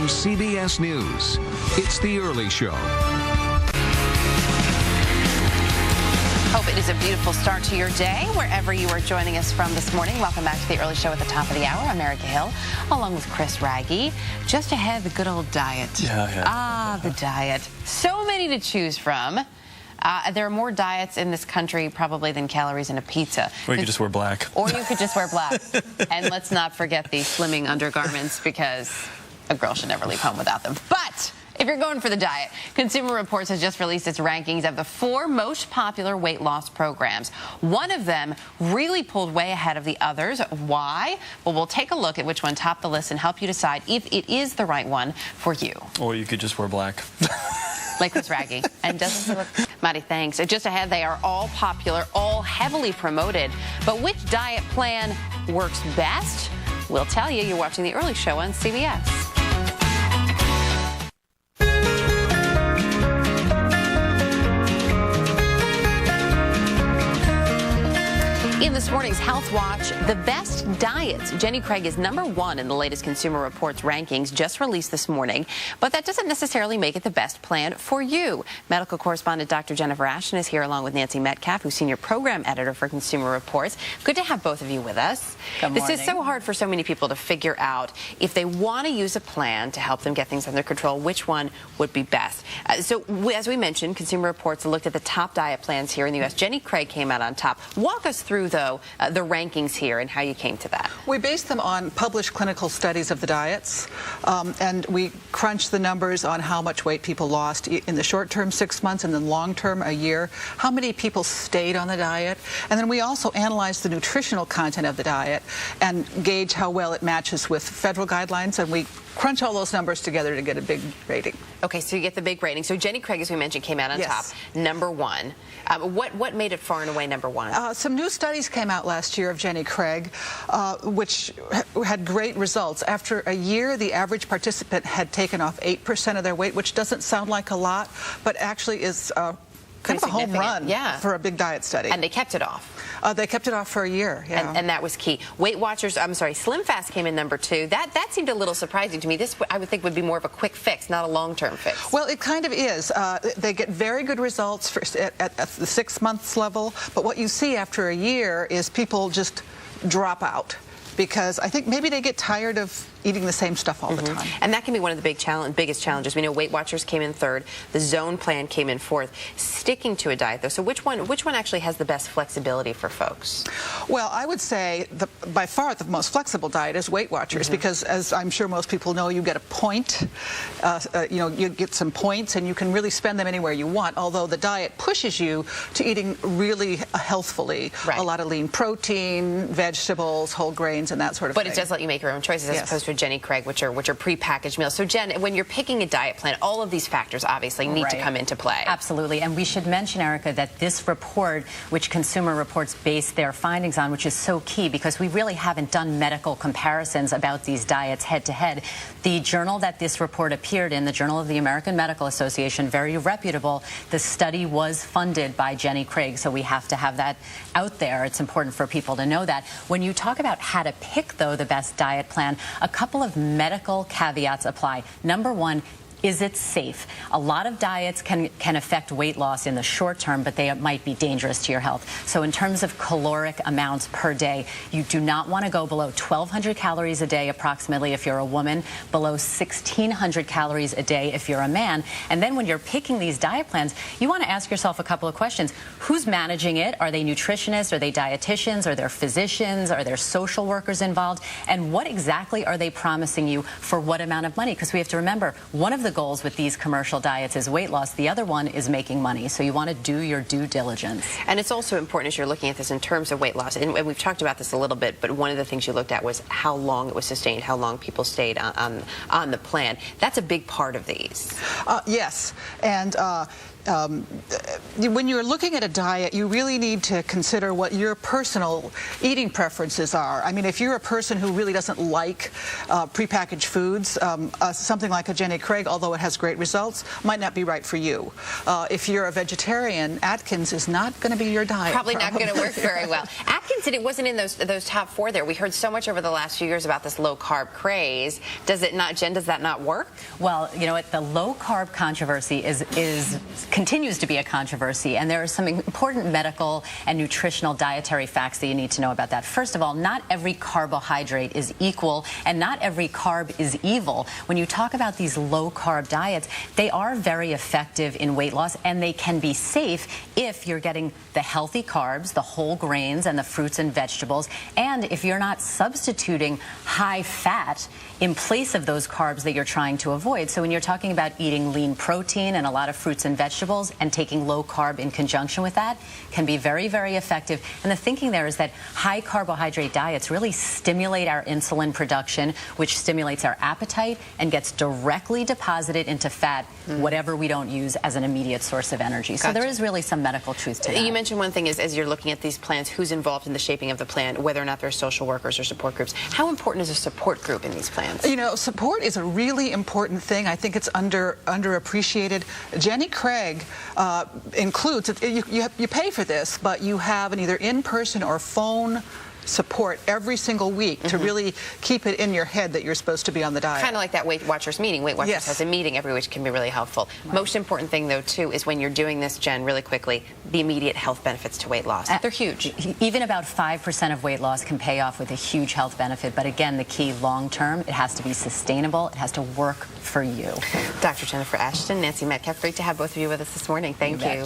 From CBS News, it's The Early Show. Hope it is a beautiful start to your day, wherever you are joining us from this morning. Welcome back to The Early Show at the top of the hour. I'm Erica Hill, along with Chris Raggy. Just ahead, the good old diet. The diet. So many to choose from. There are more diets in this country probably than calories in a pizza. Or you could just wear black. Or you could just wear black. And let's not forget the slimming undergarments, because a girl should never leave home without them. But if you're going for the diet, Consumer Reports has just released its rankings of the 4 most popular weight loss programs. One of them really pulled way ahead of the others. Why? Well, we'll take a look at which one topped the list and help you decide if it is the right one for you. Or you could just wear black. Like Chris Raggy. And doesn't look... Maddie, thanks. Just ahead, they are all popular, all heavily promoted. But which diet plan works best? We'll tell you. You're watching The Early Show on CBS. In this morning's Health Watch, the best diets. Jenny Craig is #1 in the latest Consumer Reports rankings just released this morning, but that doesn't necessarily make it the best plan for you. Medical correspondent Dr. Jennifer Ashton is here along with Nancy Metcalf, who's senior program editor for Consumer Reports. Good to have both of you with us. Good morning. This is so hard for so many people to figure out if they want to use a plan to help them get things under control, which one would be best. So as we mentioned, Consumer Reports looked at the top diet plans here in the U.S. Jenny Craig came out on top. Walk us through, though, the rankings here and how you came to that. We based them on published clinical studies of the diets, and we crunched the numbers on how much weight people lost in the short term, 6 months, and then long term, a year, how many people stayed on the diet, and then we also analyzed the nutritional content of the diet and gauge how well it matches with federal guidelines, and we crunch all those numbers together to get a big rating. Okay, so you get the big rating. So Jenny Craig, as we mentioned, came out on top, #1. What made it far and away #1? Some new studies came out last year of Jenny Craig, which had great results. After a year, the average participant had taken off 8% of their weight, which doesn't sound like a lot, but actually is kind of a home run for a big diet study. And they kept it off. They kept it off for a year, and that was key. Weight Watchers, Slim Fast came in #2. That seemed a little surprising to me. This, I would think, would be more of a quick fix, not a long-term fix. Well, it kind of is. They get very good results at the 6 months level, but what you see after a year is people just drop out, because I think maybe they get tired of eating the same stuff all the time. And that can be one of the biggest challenges. We know Weight Watchers came in 3rd. The Zone plan came in 4th. Sticking to a diet, though, so which one actually has the best flexibility for folks? Well, I would say by far the most flexible diet is Weight Watchers, because as I'm sure most people know, you get a point. You get some points, and you can really spend them anywhere you want, although the diet pushes you to eating really healthfully. Right. A lot of lean protein, vegetables, whole grains, and that sort of thing. But it does let you make your own choices, as opposed to Jenny Craig, which are prepackaged meals. So Jen, when you're picking a diet plan, all of these factors obviously need to come into play. Absolutely, and we should mention, Erica, that this report, which Consumer Reports based their findings on, which is so key because we really haven't done medical comparisons about these diets head to head. The journal that this report appeared in, the Journal of the American Medical Association, very reputable. The study was funded by Jenny Craig, so we have to have that out there. It's important for people to know that. When you talk about how to pick, though, the best diet plan, a couple of medical caveats apply. #1, is it safe? A lot of diets can affect weight loss in the short term, but they might be dangerous to your health. So in terms of caloric amounts per day, you do not want to go below 1,200 calories a day approximately if you're a woman, below 1,600 calories a day if you're a man. And then when you're picking these diet plans, you want to ask yourself a couple of questions. Who's managing it? Are they nutritionists? Are they dietitians? Are there physicians? Are there social workers involved? And what exactly are they promising you for what amount of money? Because we have to remember, one of the goals with these commercial diets is weight loss. The other one is making money. So you want to do your due diligence. And it's also important as you're looking at this in terms of weight loss. And we've talked about this a little bit, but one of the things you looked at was how long it was sustained, how long people stayed on the plan. That's a big part of these. Yes. And when you're looking at a diet, you really need to consider what your personal eating preferences are. I mean, if you're a person who really doesn't like prepackaged foods, something like a Jenny Craig, although it has great results, might not be right for you. If you're a vegetarian, Atkins is not going to be your diet. Probably not going to work very well. Atkins, it wasn't in those top 4 there. We heard so much over the last few years about this low-carb craze. Does it not, Jen, does that not work? Well, you know what, the low-carb controversy continues to be a controversy, and there are some important medical and nutritional dietary facts that you need to know about that. First of all, not every carbohydrate is equal, and not every carb is evil. When you talk about these low-carb diets, they are very effective in weight loss, and they can be safe if you're getting the healthy carbs, the whole grains, and the fruits and vegetables, and if you're not substituting high fat in place of those carbs that you're trying to avoid. So when you're talking about eating lean protein and a lot of fruits and vegetables and taking low carb in conjunction with that can be very, very effective. And the thinking there is that high carbohydrate diets really stimulate our insulin production, which stimulates our appetite and gets directly deposited into fat, whatever we don't use as an immediate source of energy. So there is really some medical truth to that. You mentioned one thing is, as you're looking at these plans, who's involved in the shaping of the plan, whether or not they're social workers or support groups. How important is a support group in these plans? You know, support is a really important thing. I think it's underappreciated. Jenny Craig includes, you pay for this, but you have an either in-person or phone support every single week to really keep it in your head that you're supposed to be on the diet. Kind of like that Weight Watchers meeting. Weight Watchers has a meeting every week, can be really helpful. Right. Most important thing, though, too, is when you're doing this, Jen, really quickly, the immediate health benefits to weight loss. They're huge. Even about 5% of weight loss can pay off with a huge health benefit. But again, the key long-term, it has to be sustainable. It has to work for you. Dr. Jennifer Ashton, Nancy Metcalf, great to have both of you with us this morning. Thank you.